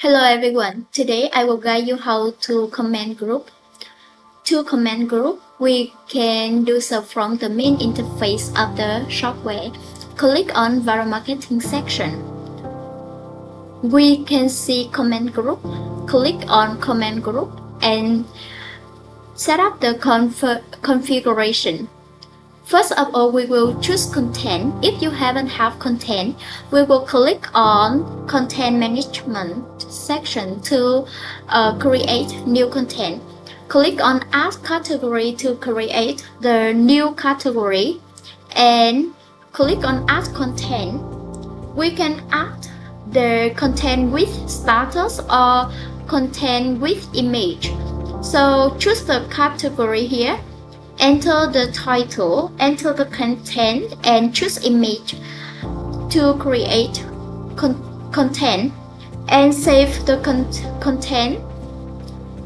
Hello everyone. Today I will guide you how to comment group. To comment group, we can do so from the main interface of the software. Click on Viral Marketing section. We can see comment group. Click on comment group and set up the configuration. First of all, we will choose content. If you haven't have content, we will click on content management section to create new content. Click on add category to create the new category and click on add content. We can add the content with status or content with image. So choose the category here. Enter the title, enter the content, and choose image to create content and save the content.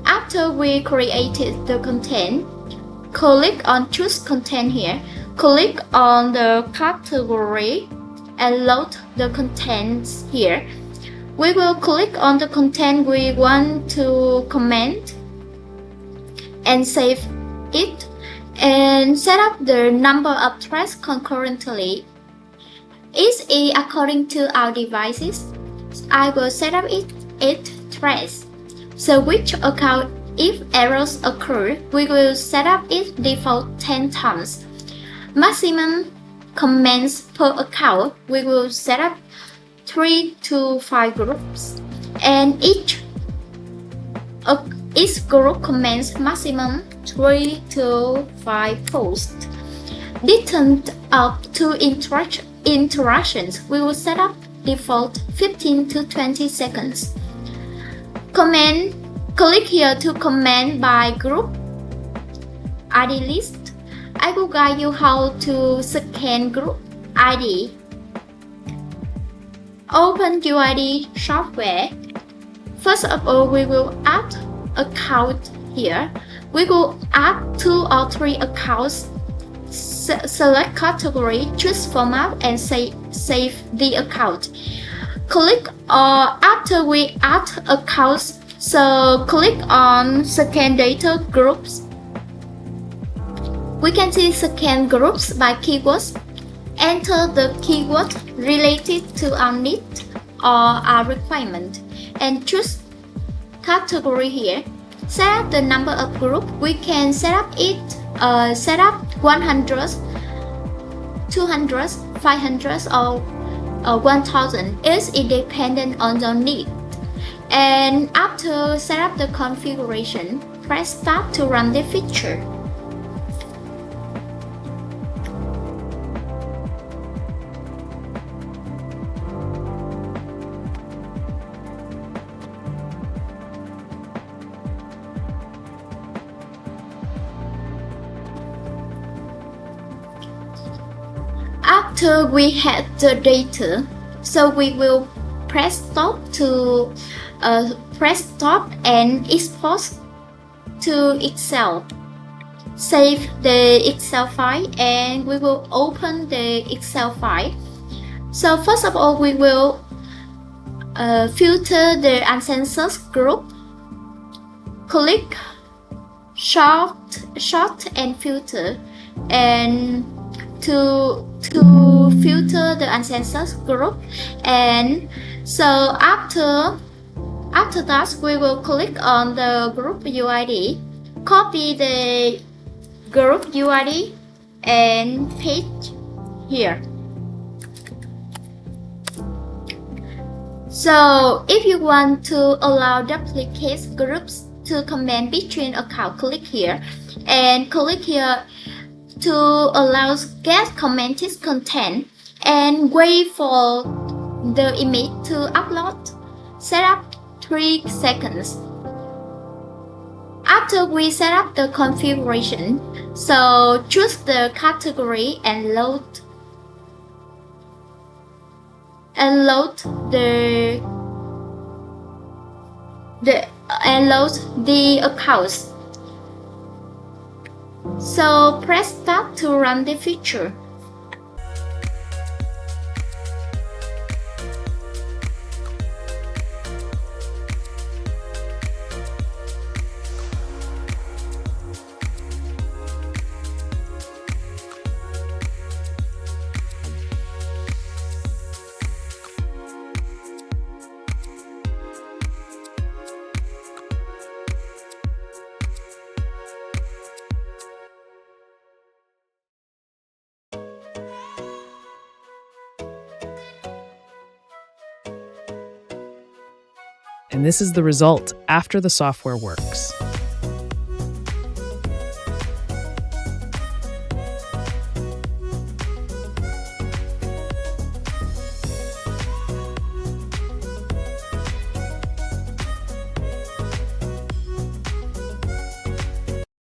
After we created the content, click on choose content here. Click on the category and load the contents here. We will click on the content we want to comment and save it and set up the number of threads concurrently. Each is according to our devices. I will set up 8 threads. So which account, if errors occur, we will set up its default 10 times. Maximum comments per account, we will set up 3 to 5 groups, and each group comments maximum 3 to 5 posts. Distance of 2 interactions, we will set up default 15 to 20 seconds. Click here to comment by group ID list. I will guide you how to scan group ID. Open UID software. First of all, we will add account here. We will add 2 or 3 accounts. Select category, choose format, and save the account. Click after we add accounts, so click on scan data groups. We can see scan groups by keywords. Enter the keyword related to our need or our requirement and choose category here. Set up the number of group. We can set up 100, 200, 500 or 1000. It's independent on your need. And after set up the configuration, press start to run the feature. After we have the data, so we will press stop and export to Excel. Save the Excel file and we will open the Excel file. So first of all, we will filter the uncensored group. Click sort and filter, and to filter the uncensored group. And so after that, we will click on the group UID, copy the group UID and paste here. So if you want to allow duplicate groups to comment between accounts, click here and click here to allow get commented content and wait for the image to upload. Set up 3 seconds. After we set up the configuration, so choose the category and load the accounts. So press start to run the feature. And this is the result after the software works.